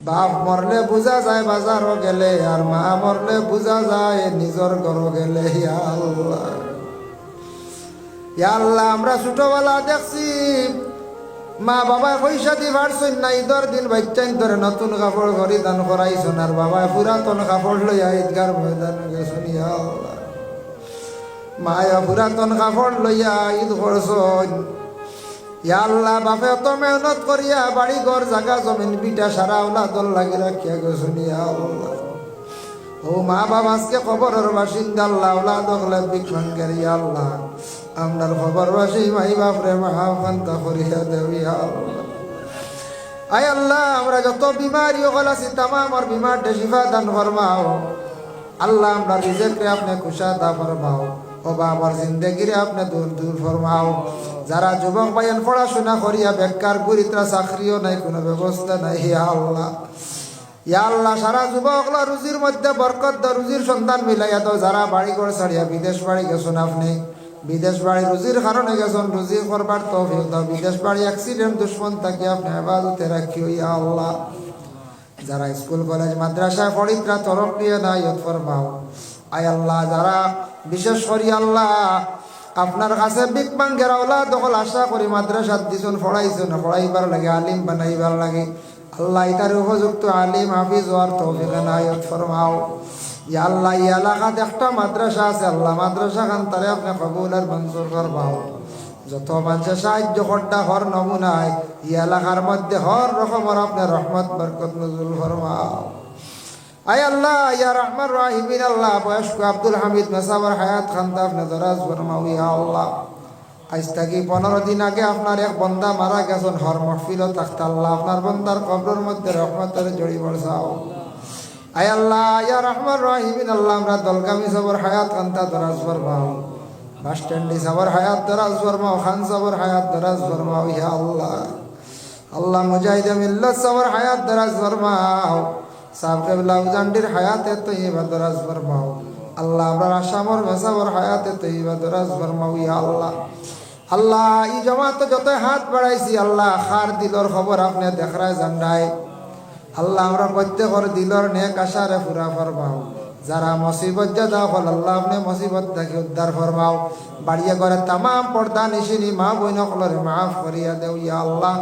বাপ মরলে বুঝা যায় বাজারও গেলে, আর মা মরলে বুঝা যায় নিজর ঘর গেলে। ইয়া আল্লাহ, ইয়া আল্লাহ, আমরা ছোটবেলা দেখছি মা বাবা পয়সা দি পারছেন না, ঈদের দিন বাচ্চাইন ধরে নতুন কাপড় পরিধান করাইছেন, আর বাবায় পুরাতন কাপড় লইয়া ঈদগার ময়দান গেছেন। ইয়া আল্লাহ, মায়া পুরাতন কাপড় লইয়া ঈদ করছেন। ইয়া আল্লাহ, বাপে অত মেহনত করিয়া বাড়ি ঘর জাগা জমিন বিটা সারা ওলাদল লাগি রাখিয়া গেছেন। ইয়া আল্লাহ, ও মা বাবা আজকে খবরের বাসিন্দা আল্লাহ, ওলাদ হলে বিক্ষণকের। ইয়া আল্লাহ, আপনার খবর বাসি মাই বাপরে মাহাফান্তা করিয়া দেও। ইয়া আল্লাহ, আয় আল্লাহ, আমরা যত বিমারি হল আছি তামামর বিমার শিফা দান ফরমাও। আল্লাহ, আমরা রিজেকরে আপনি কুশাদা ফরমাও। ও বাবার জিন্দেগিরে আপনি দূর দূর ফরমাও। যারা যুবক ভাইয়ের পড়াশোনা করিয়া বেকার গুরিত্রা চাকরিও নাই, কোনো ব্যবস্থা নাই। ইয়া আল্লাহ, ইয়া আল্লাহ, সারা যুবকলা রুজির মধ্যে বরকত দাও, রুজির সন্ধান মিলাইয়া দাও। যারা বাড়ি ঘর ছাড়িয়া বিদেশ বাড়ি গেছেন, আপনি বিদেশ বাড়ি রুজির কারণে গেছেন, রুজি করবার তৌফিক দাও। বিদেশ বাড়ি অ্যাক্সিডেন্ট দুশ্মন থাকি আপনি হেফাজতে রাখিও। ইয়া আল্লাহ, যারা স্কুল কলেজ মাদ্রাসায় পড়িত্রা তরফ নিয়ে না ইয়ত ফরমাও। আয় আল্লাহ, যারা বিশেষ করি আল্লাহ আপনার কাছে বিগ বাঙ্গের আওলাদ দখল আশা করি মাদ্রাসাত দিছুন, পড়াইছুন, পড়াইবার লাগে, আলিম বানাইবার লাগে। আল্লাহ, এটার উপযুক্ত আলিম হাফিজ হওয়ার তৌফিক এনায়েত ফরমাও। ইয়া আল্লাহ, এই এলাকাতে একটা মাদ্রাসা আছে আল্লাহ, মাদ্রাসা খান তারে আপনি কবুল আর মঞ্জুর ফরমাও। যত মানুষের সাহায্য করটা হর নমুনায় এই এলাকার মধ্যে হর রকমের আপনার রহমত বরকত নজুল ফরমাও। আয় আল্লাহ, ইয়া রহমান রাহিমিন, আল্লাহ বয়স্ক আব্দুল হামিদ মেসাবর হায়াত খানতা আপনি দরাজ ফরমাও। ইয়া আল্লাহ, আজ থেকে 15 দিন আগে আপনার এক বন্দা মারা গেছেন, হর মহফিলও থাকতে আল্লাহ আপনার বন্দার কবরের মধ্যে রহমতের জড়ি বর্ষাও। আয় আল্লাহ, ইয়া রহমান রাহিমিন, আল্লাহ আমরা দলগামী সবর হায়াত খানতা দরাজ ফরমাও। বাস স্ট্যান্ডি সবর হায়াত দরাজ ফরমাও, খান সবর হায়াত দরাজ ফরমাও। ইয়া আল্লাহ, আল্লাহ মুজাহিদ মিল্লাত সবর হায়াত দরাজ ফরমাও। সাহেব লাউজান্ডির হায়াতে তৈবা দরাজ ফরমাও। আল্লাহ, আমরা আসামর মেসাবর হায়াতে তৈবা দরাজ ফরমাও। ইয়া আল্লাহ, আল্লাহ এই জমাত যত হাত বাড়াইছি আল্লাহ, খার দিলর খবর আপনি দেখায় জান্ডায়। আল্লাহ, আমরা প্রত্যেকর দিলর নেক আশারে পুরা ফরমাও। যারা মুসিবত জাদা হল আল্লাহ, আপনি মুসিবত থেকে উদ্ধার ফরমাও। বাড়িয়ে করে তামাম পর্দা নিশিনি মা বইন কলরে মাফ করিয়া দেও। ইয়া আল্লাহ,